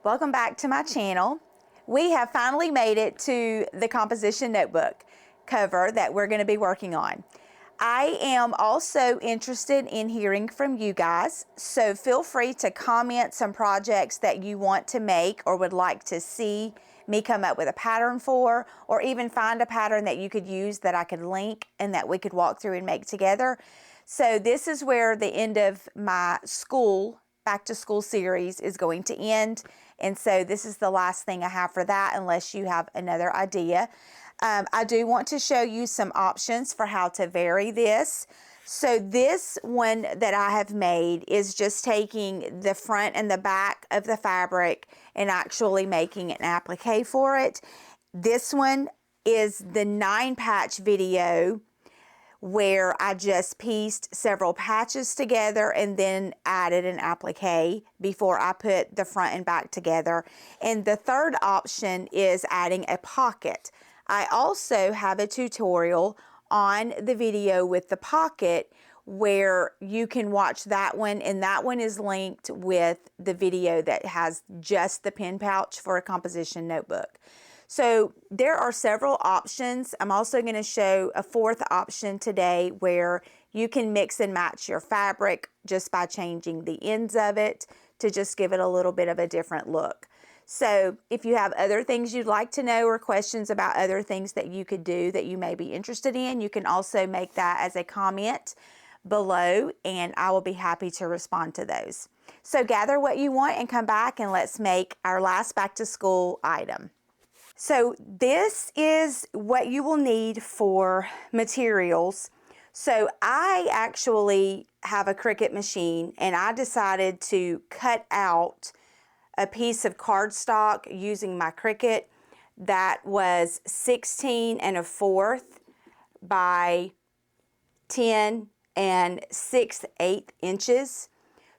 Welcome back to my channel. We have finally made it to the composition notebook cover that we're going to be working on. I am also interested in hearing from you guys, so feel free to comment some projects that you want to make or would like to see me come up with a pattern for, or even find a pattern that you could use that I could link and that we could walk through and make together. So this is where the end of my back to school series is going to end, and so this is the last thing I have for that unless you have another idea. I do want to show you some options for how to vary this. So this one that I have made is just taking the front and the back of the fabric and actually making an applique for it. This one is the 9-patch video where I just pieced several patches together and then added an applique before I put the front and back together. And the third option is adding a pocket. I also have a tutorial on the video with the pocket where you can watch that one, and that one is linked with the video that has just the pen pouch for a composition notebook. So there are several options. I'm also going to show a fourth option today where you can mix and match your fabric just by changing the ends of it to just give it a little bit of a different look. So if you have other things you'd like to know or questions about other things that you could do that you may be interested in, you can also make that as a comment below and I will be happy to respond to those. So gather what you want and come back and let's make our last back to school item. So this is what you will need for materials. So I actually have a Cricut machine and I decided to cut out a piece of cardstock using my Cricut that was 16 1/4 by 10 6/8 inches.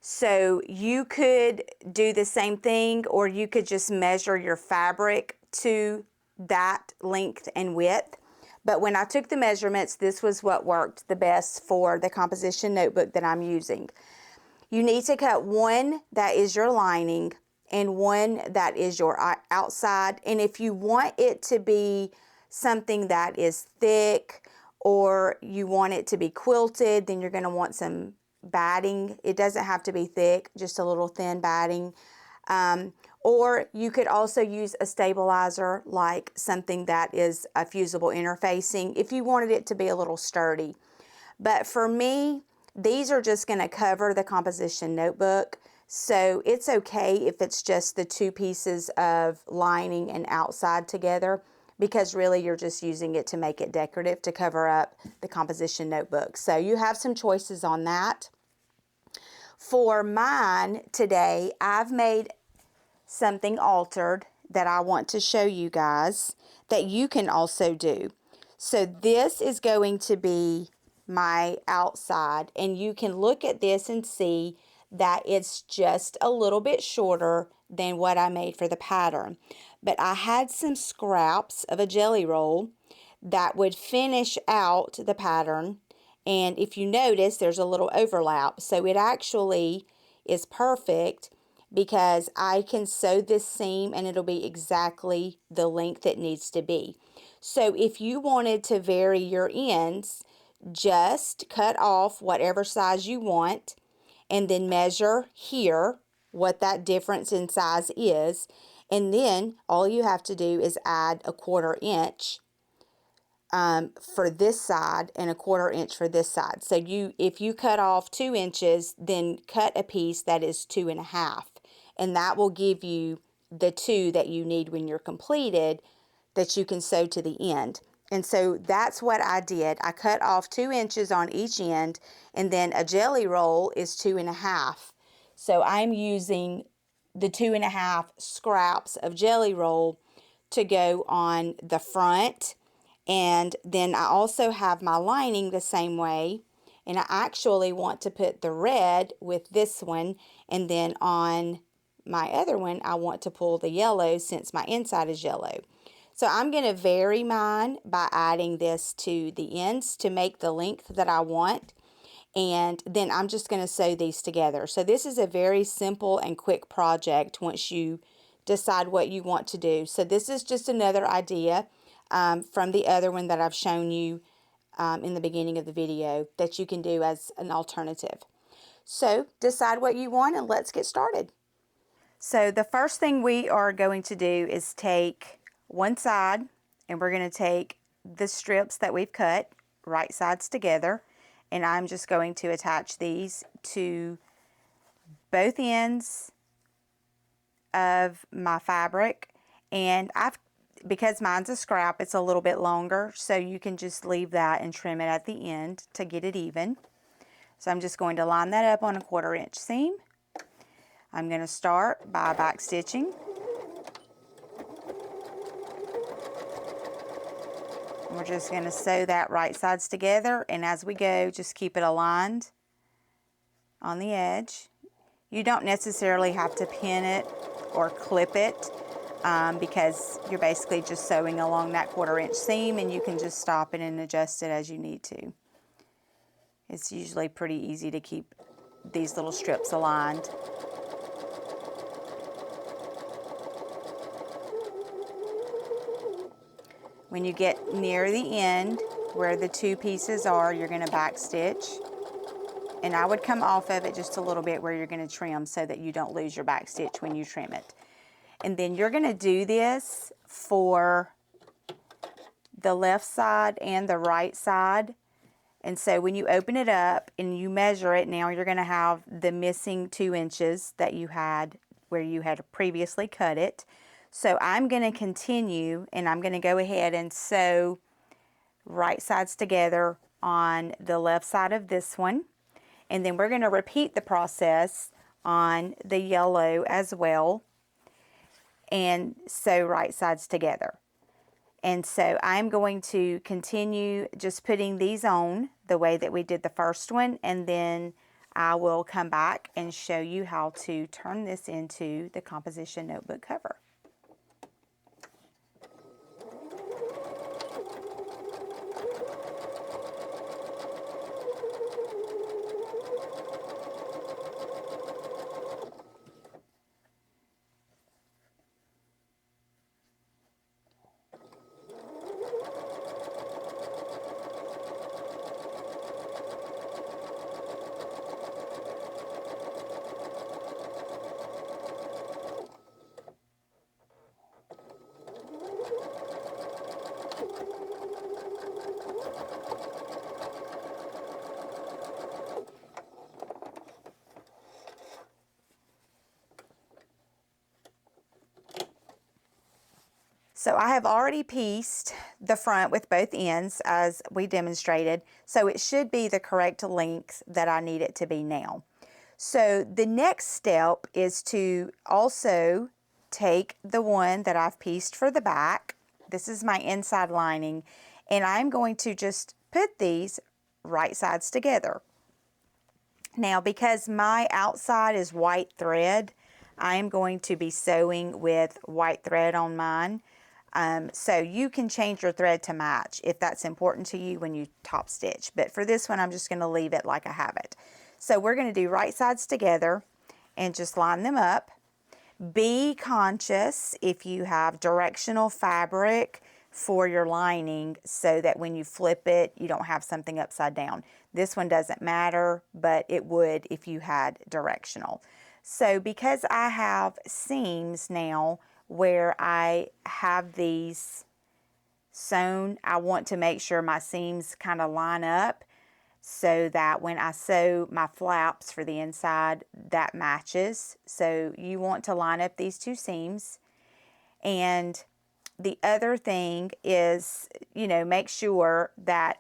So you could do the same thing, or you could just measure your fabric to that length and width. But when I took the measurements, this was what worked the best for the composition notebook that I'm using. You need to cut one that is your lining and one that is your outside. And if you want it to be something that is thick or you want it to be quilted, then you're going to want some batting. It doesn't have to be thick, just a little thin batting. Or you could also use a stabilizer, like something that is a fusible interfacing, if you wanted it to be a little sturdy. But for me, these are just going to cover the composition notebook, so it's okay if it's just the two pieces of lining and outside together, because really you're just using it to make it decorative to cover up the composition notebook. So you have some choices on that. For mine today, I've made something altered that I want to show you guys that you can also do. So this is going to be my outside, and you can look at this and see that it's just a little bit shorter than what I made for the pattern. But I had some scraps of a jelly roll that would finish out the pattern, and if you notice there's a little overlap, so it actually is perfect because I can sew this seam and it'll be exactly the length it needs to be. So if you wanted to vary your ends, just cut off whatever size you want and then measure here what that difference in size is, and then all you have to do is add a 1/4 inch for this side and a 1/4 inch for this side. So if you cut off 2 inches, then cut a piece that is 2 1/2, and that will give you the 2 that you need when you're completed that you can sew to the end. And so that's what I did. I cut off 2 inches on each end, and then a jelly roll is 2 1/2. So I'm using the 2 1/2 scraps of jelly roll to go on the front. And then I also have my lining the same way, and I actually want to put the red with this one, and then on my other one I want to pull the yellow since my inside is yellow. So I'm going to vary mine by adding this to the ends to make the length that I want, and then I'm just going to sew these together. So this is a very simple and quick project once you decide what you want to do. So this is just another idea from the other one that I've shown you in the beginning of the video that you can do as an alternative. So decide what you want and let's get started. So the first thing we are going to do is take one side, and we're going to take the strips that we've cut, right sides together, and I'm just going to attach these to both ends of my fabric. And because mine's a scrap, it's a little bit longer, so you can just leave that and trim it at the end to get it even. So I'm just going to line that up on a 1/4 inch seam. I'm going to start by back stitching. We're just going to sew that right sides together, and as we go, just keep it aligned on the edge. You don't necessarily have to pin it or clip it because you're basically just sewing along that 1/4 inch seam, and you can just stop it and adjust it as you need to. It's usually pretty easy to keep these little strips aligned. When you get near the end where the two pieces are, you're going to back stitch. And I would come off of it just a little bit where you're going to trim so that you don't lose your back stitch when you trim it. And then you're going to do this for the left side and the right side. And so when you open it up and you measure it, now you're going to have the missing 2 inches that you had where you had previously cut it. So I'm going to continue, and I'm going to go ahead and sew right sides together on the left side of this one. And then we're going to repeat the process on the yellow as well, and sew right sides together. And so I'm going to continue just putting these on the way that we did the first one, and then I will come back and show you how to turn this into the composition notebook cover. So I have already pieced the front with both ends as we demonstrated, so it should be the correct length that I need it to be now. So the next step is to also take the one that I've pieced for the back. This is my inside lining, and I'm going to just put these right sides together. Now, because my outside is white thread, I am going to be sewing with white thread on mine. So you can change your thread to match if that's important to you when you top stitch. But for this one, I'm just going to leave it like I have it. So we're going to do right sides together and just line them up. Be conscious if you have directional fabric for your lining so that when you flip it, you don't have something upside down. This one doesn't matter, but it would if you had directional. So because I have seams now where I have these sewn, I want to make sure my seams kind of line up so that when I sew my flaps for the inside, that matches. So you want to line up these two seams. And the other thing is, make sure that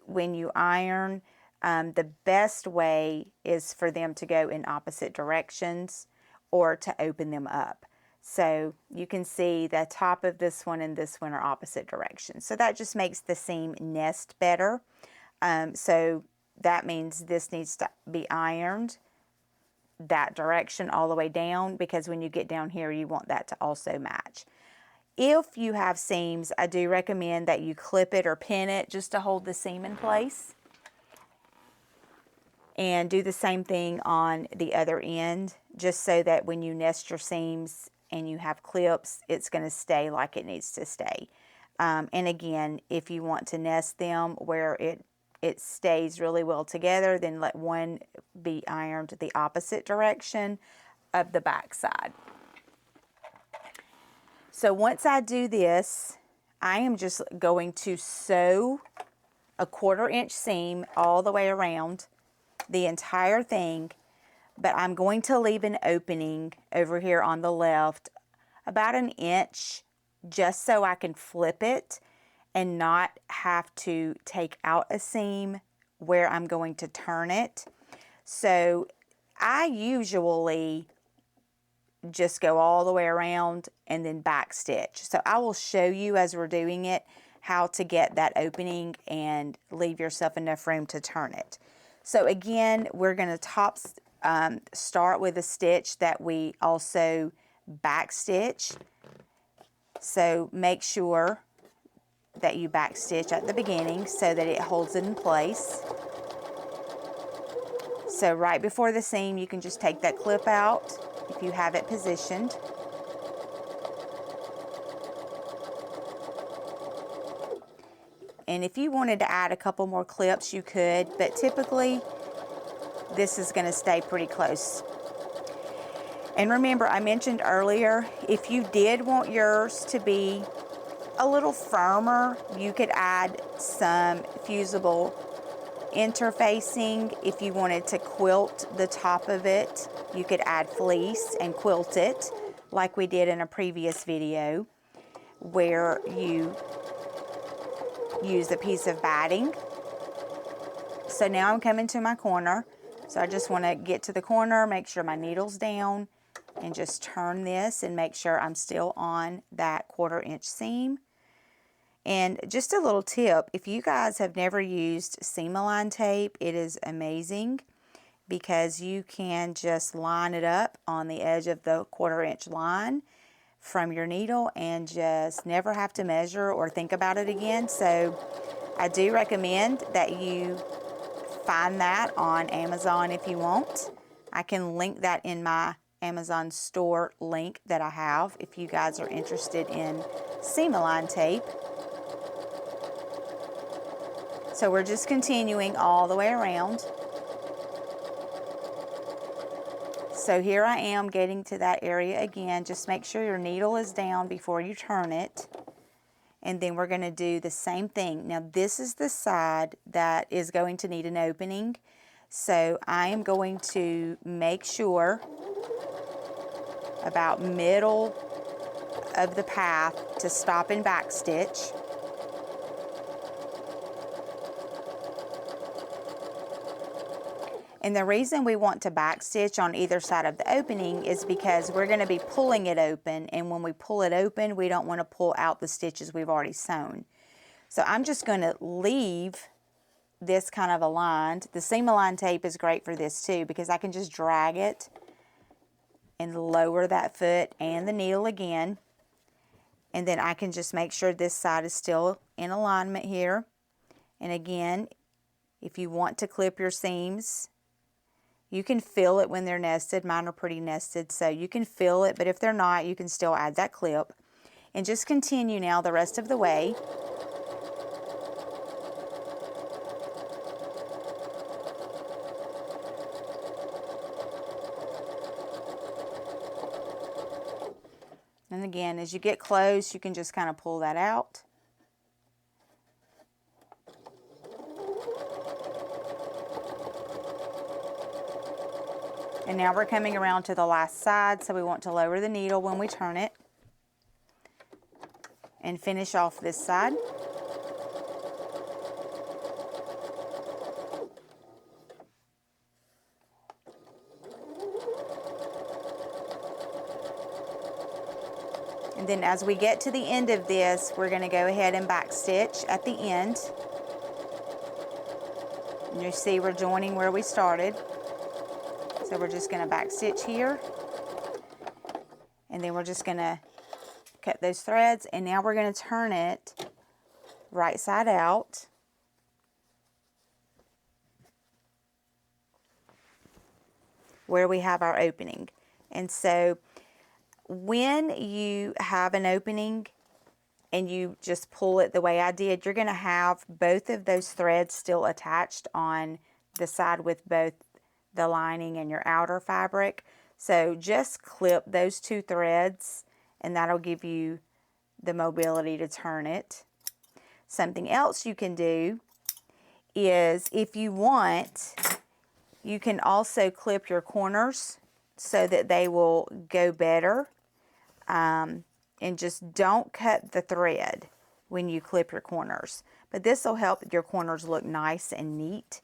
when you iron, the best way is for them to go in opposite directions or to open them up. So you can see the top of this one and this one are opposite directions. So that just makes the seam nest better. So that means this needs to be ironed that direction all the way down, because when you get down here, you want that to also match. If you have seams, I do recommend that you clip it or pin it just to hold the seam in place. And do the same thing on the other end, just so that when you nest your seams and you have clips, it's going to stay like it needs to stay. And again, if you want to nest them where it stays really well together, then let one be ironed the opposite direction of the back side. So once I do this, I am just going to sew a 1/4 inch seam all the way around the entire thing, but I'm going to leave an opening over here on the left about 1 inch, just so I can flip it and not have to take out a seam where I'm going to turn it. So I usually just go all the way around and then back stitch. So I will show you as we're doing it how to get that opening and leave yourself enough room to turn it. So again, we're going to start with a stitch that we also back stitch. So make sure that you back stitch at the beginning so that it holds it in place. So right before the seam, you can just take that clip out if you have it positioned. And if you wanted to add a couple more clips, you could, but typically this is going to stay pretty close. And remember, I mentioned earlier, if you did want yours to be a little firmer, you could add some fusible interfacing. If you wanted to quilt the top of it, you could add fleece and quilt it like we did in a previous video where you use a piece of batting. So now I'm coming to my corner. So I just want to get to the corner, make sure my needle's down, and just turn this and make sure I'm still on that 1/4 inch seam. And just a little tip, if you guys have never used seam-align tape, it is amazing because you can just line it up on the edge of the 1/4 inch line from your needle and just never have to measure or think about it again. So I do recommend that you find that on Amazon if you want. I can link that in my Amazon store link that I have if you guys are interested in seam-align tape. So we're just continuing all the way around. So here I am getting to that area again. Just make sure your needle is down before you turn it. And then we're going to do the same thing. Now this is the side that is going to need an opening. So I am going to make sure about middle of the path to stop and back stitch. And the reason we want to back stitch on either side of the opening is because we're going to be pulling it open, and when we pull it open, we don't want to pull out the stitches we've already sewn. So I'm just going to leave this kind of aligned. The seam-align tape is great for this too because I can just drag it and lower that foot and the needle again. And then I can just make sure this side is still in alignment here. And again, if you want to clip your seams, you can feel it when they're nested. Mine are pretty nested, so you can feel it, but if they're not, you can still add that clip. And just continue now the rest of the way. And again, as you get close, you can just kind of pull that out. And now we're coming around to the last side, so we want to lower the needle when we turn it and finish off this side. And then as we get to the end of this, we're going to go ahead and back stitch at the end. And you see we're joining where we started. So we're just going to back stitch here, and then we're just going to cut those threads, and now we're going to turn it right side out. Where we have our opening. And so when you have an opening and you just pull it the way I did, you're going to have both of those threads still attached on the side with both the lining and your outer fabric. So just clip those two threads and that'll give you the mobility to turn it. Something else you can do is, if you want, you can also clip your corners so that they will go better. And just don't cut the thread when you clip your corners. But this will help your corners look nice and neat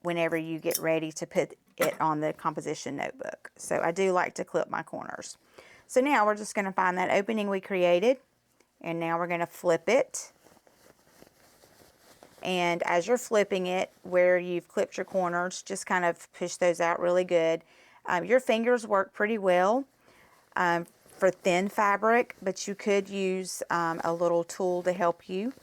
whenever you get ready to put it on the composition notebook. So I do like to clip my corners. So now we're just going to find that opening we created, and now we're going to flip it. And as you're flipping it, where you've clipped your corners, just kind of push those out really good. Your fingers work pretty well for thin fabric, but you could use a little tool to help you.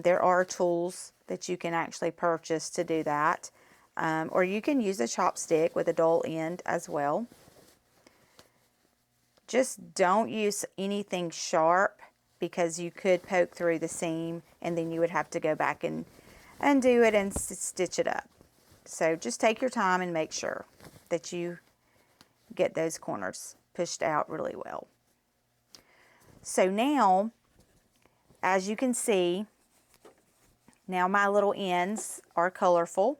There are tools that you can actually purchase to do that. Or you can use a chopstick with a dull end as well. Just don't use anything sharp, because you could poke through the seam and then you would have to go back and undo it and stitch it up. So just take your time and make sure that you get those corners pushed out really well. So now, as you can see, now my little ends are colorful,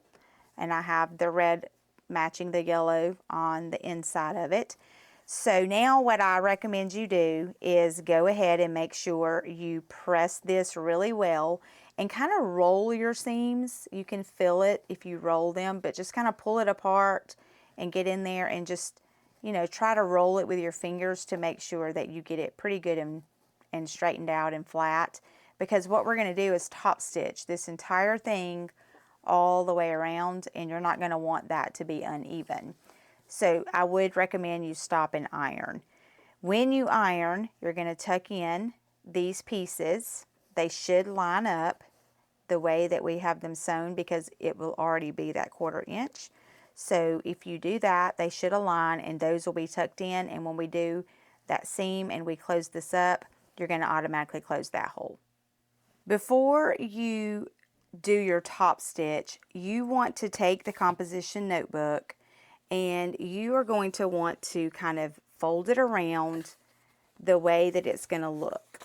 and I have the red matching the yellow on the inside of it. So now what I recommend you do is go ahead and make sure you press this really well and kind of roll your seams. You can feel it if you roll them, but just kind of pull it apart and get in there and just, you know, try to roll it with your fingers to make sure that you get it pretty good and straightened out and flat. Because what we're going to do is top stitch this entire thing all the way around, and you're not going to want that to be uneven. So I would recommend you stop and iron. When you iron, you're going to tuck in these pieces. They should line up the way that we have them sewn, because it will already be that 1/4 inch. So if you do that, they should align, and those will be tucked in. And when we do that seam and we close this up, you're going to automatically close that hole. Before you do your top stitch, you want to take the composition notebook, and you are going to want to kind of fold it around the way that it's going to look.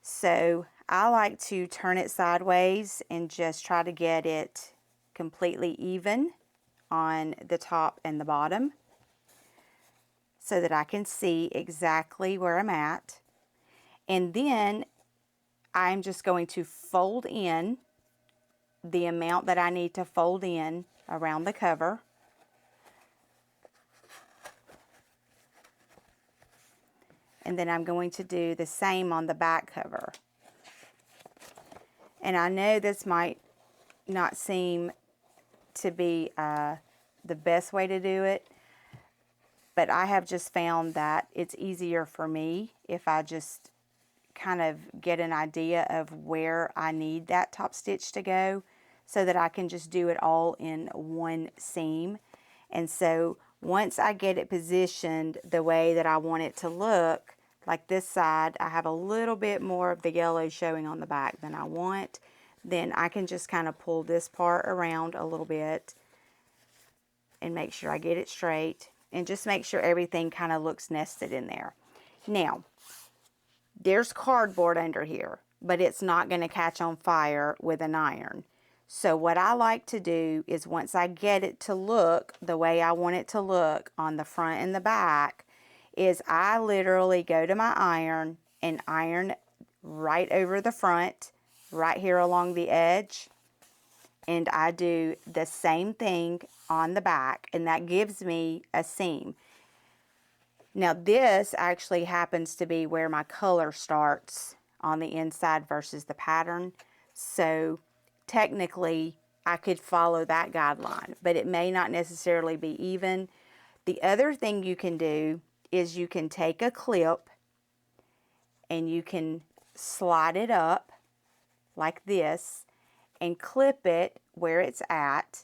So I like to turn it sideways and just try to get it completely even on the top and the bottom, so that I can see exactly where I'm at. And then I'm just going to fold in the amount that I need to fold in around the cover. And then I'm going to do the same on the back cover. And I know this might not seem to be the best way to do it, but I have just found that it's easier for me if I just kind of get an idea of where I need that top stitch to go, so that I can just do it all in one seam. And so once I get it positioned the way that I want it to look, like this side, I have a little bit more of the yellow showing on the back than I want, then I can just kind of pull this part around a little bit and make sure I get it straight, and just make sure everything kind of looks nested in there. Now, there's cardboard under here, but it's not going to catch on fire with an iron. So what I like to do is, once I get it to look the way I want it to look on the front and the back, is I literally go to my iron and iron right over the front, right here along the edge. And I do the same thing on the back, and that gives me a seam. Now this actually happens to be where my color starts on the inside versus the pattern. So technically I could follow that guideline, but it may not necessarily be even. The other thing you can do is you can take a clip and you can slide it up like this and clip it where it's at.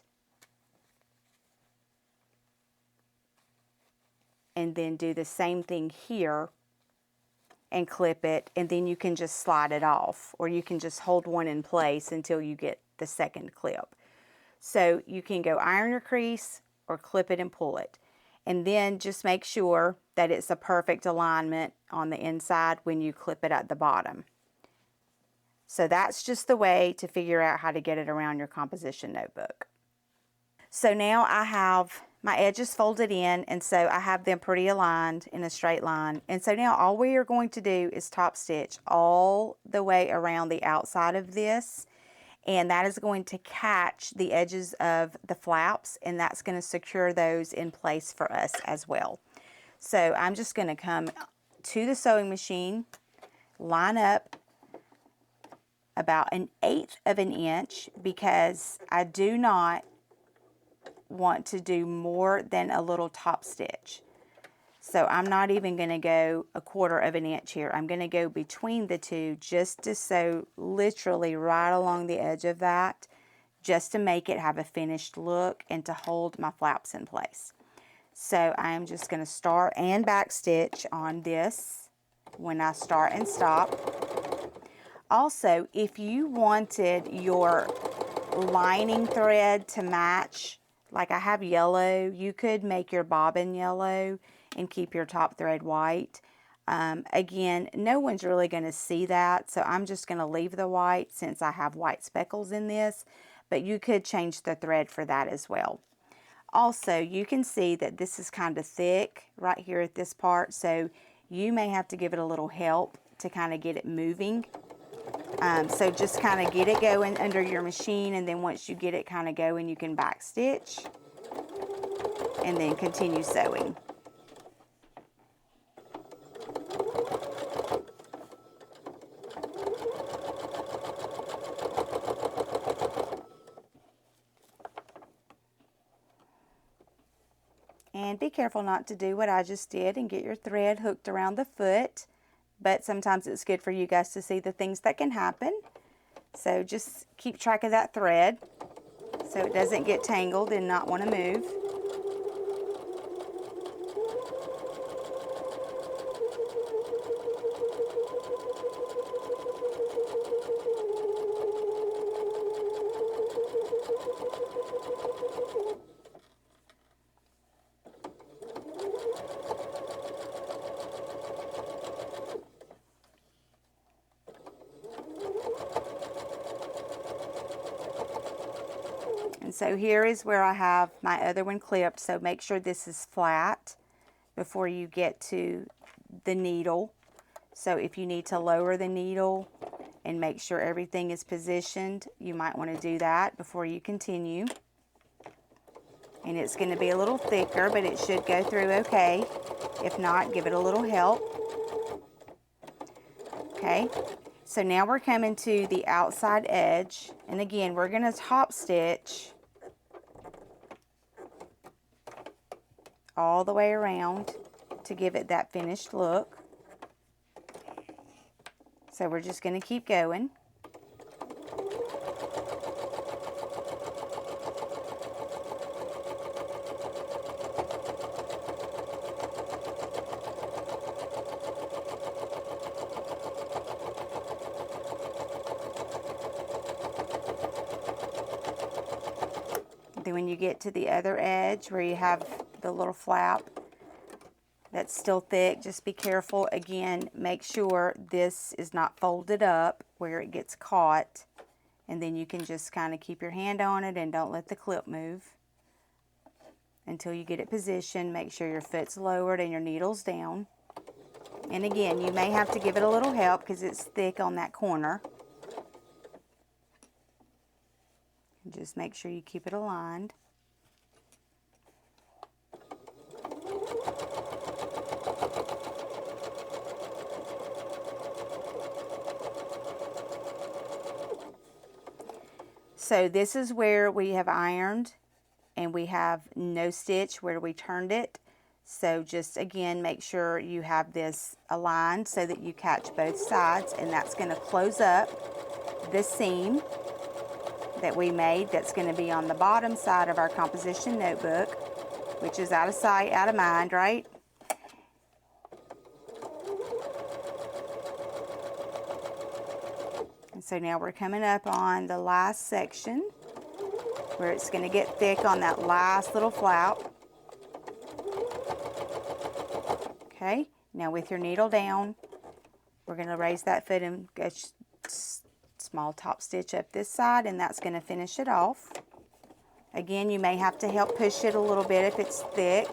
and then do the same thing here and clip it, and then you can just slide it off, or you can just hold one in place until you get the second clip. So you can go iron your crease or clip it and pull it. And then just make sure that it's a perfect alignment on the inside when you clip it at the bottom. So that's just the way to figure out how to get it around your composition notebook. So now I have my edges folded in, and so I have them pretty aligned in a straight line. And so now all we are going to do is top stitch all the way around the outside of this, and that is going to catch the edges of the flaps, and that's going to secure those in place for us as well. So I'm just going to come to the sewing machine, line up about 1/8 of an inch, because I do not want to do more than a little top stitch. So I'm not even going to go 1/4 of an inch here. I'm going to go between the two just to sew literally right along the edge of that, just to make it have a finished look and to hold my flaps in place. So I'm just going to start and back stitch on this when I start and stop. Also, if you wanted your lining thread to match, like I have yellow, you could make your bobbin yellow and keep your top thread white. Again, no one's really going to see that, so I'm just going to leave the white since I have white speckles in this, but you could change the thread for that as well. Also, you can see that this is kind of thick right here at this part, so you may have to give it a little help to kind of get it moving. So just kind of get it going under your machine, and then once you get it kind of going, you can back stitch and then continue sewing. And be careful not to do what I just did and get your thread hooked around the foot, but sometimes it's good for you guys to see the things that can happen. So just keep track of that thread so it doesn't get tangled and not want to move. And so here is where I have my other one clipped, so make sure this is flat before you get to the needle. So if you need to lower the needle and make sure everything is positioned, you might want to do that before you continue. And it's going to be a little thicker, but it should go through okay. If not, give it a little help. Okay, so now we're coming to the outside edge, and again, we're going to top stitch all the way around to give it that finished look. So we're just going to keep going. Then when you get to the other edge where you have the little flap that's still thick, just be careful. Again, make sure this is not folded up where it gets caught, and then you can just kind of keep your hand on it and don't let the clip move until you get it positioned. Make sure your foot's lowered and your needle's down. And again, you may have to give it a little help because it's thick on that corner. And just make sure you keep it aligned. So this is where we have ironed and we have no stitch where we turned it. So just again, make sure you have this aligned so that you catch both sides, and that's going to close up the seam that we made that's going to be on the bottom side of our composition notebook, which is out of sight, out of mind, right? So now we're coming up on the last section where it's going to get thick on that last little flap. Okay, now with your needle down, we're going to raise that foot and go small top stitch up this side, and that's going to finish it off. Again, you may have to help push it a little bit if it's thick.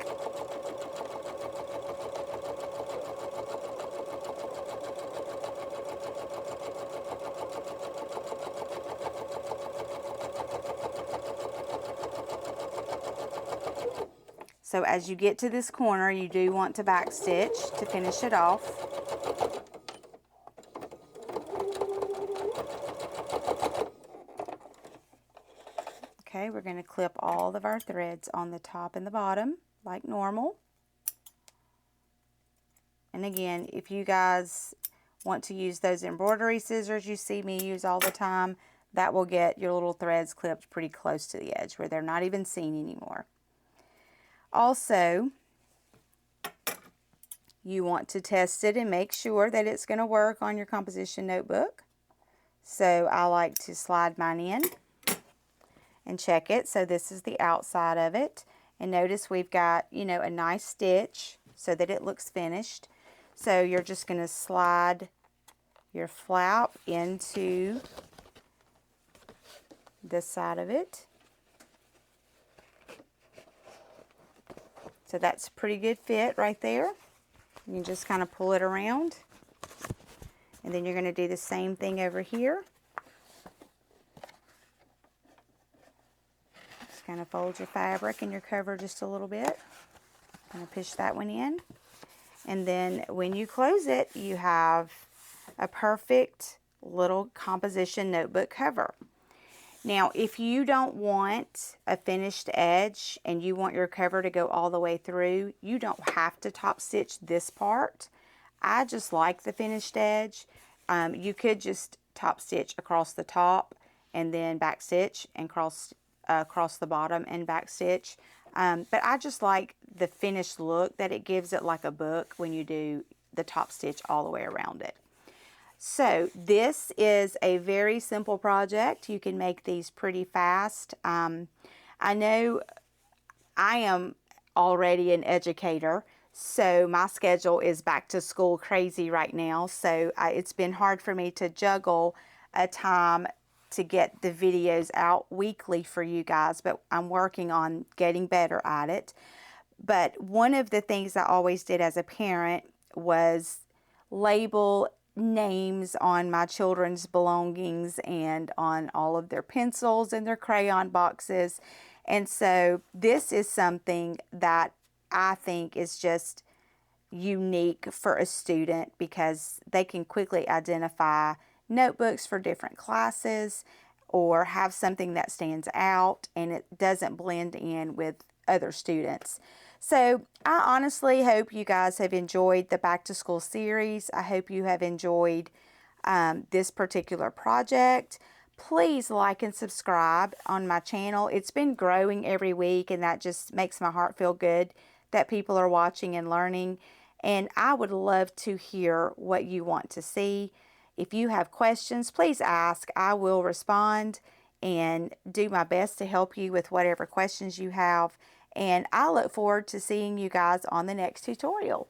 So as you get to this corner, you do want to back stitch to finish it off. Okay, we're going to clip all of our threads on the top and the bottom like normal. And again, if you guys want to use those embroidery scissors you see me use all the time, that will get your little threads clipped pretty close to the edge where they're not even seen anymore. Also, you want to test it and make sure that it's going to work on your composition notebook. So I like to slide mine in and check it. So this is the outside of it. And notice we've got, you know, a nice stitch so that it looks finished. So you're just going to slide your flap into this side of it. So that's a pretty good fit right there. You just kind of pull it around. And then you're going to do the same thing over here. Just kind of fold your fabric and your cover just a little bit. Kind of push that one in. And then when you close it, you have a perfect little composition notebook cover. Now, if you don't want a finished edge and you want your cover to go all the way through, you don't have to top stitch this part. I just like the finished edge. You could just top stitch across the top and then back stitch and across the bottom and back stitch. But I just like the finished look that it gives it, like a book, when you do the top stitch all the way around it. So this is a very simple project. You can make these pretty fast. I know I am already an educator, so my schedule is back to school crazy right now. So it's been hard for me to juggle a time to get the videos out weekly for you guys, but I'm working on getting better at it. But one of the things I always did as a parent was label names on my children's belongings and on all of their pencils and their crayon boxes. And so this is something that I think is just unique for a student because they can quickly identify notebooks for different classes or have something that stands out and it doesn't blend in with other students. So I honestly hope you guys have enjoyed the back to school series. I hope you have enjoyed this particular project. Please like and subscribe on my channel. It's been growing every week and that just makes my heart feel good that people are watching and learning. And I would love to hear what you want to see. If you have questions, please ask. I will respond and do my best to help you with whatever questions you have. And I look forward to seeing you guys on the next tutorial.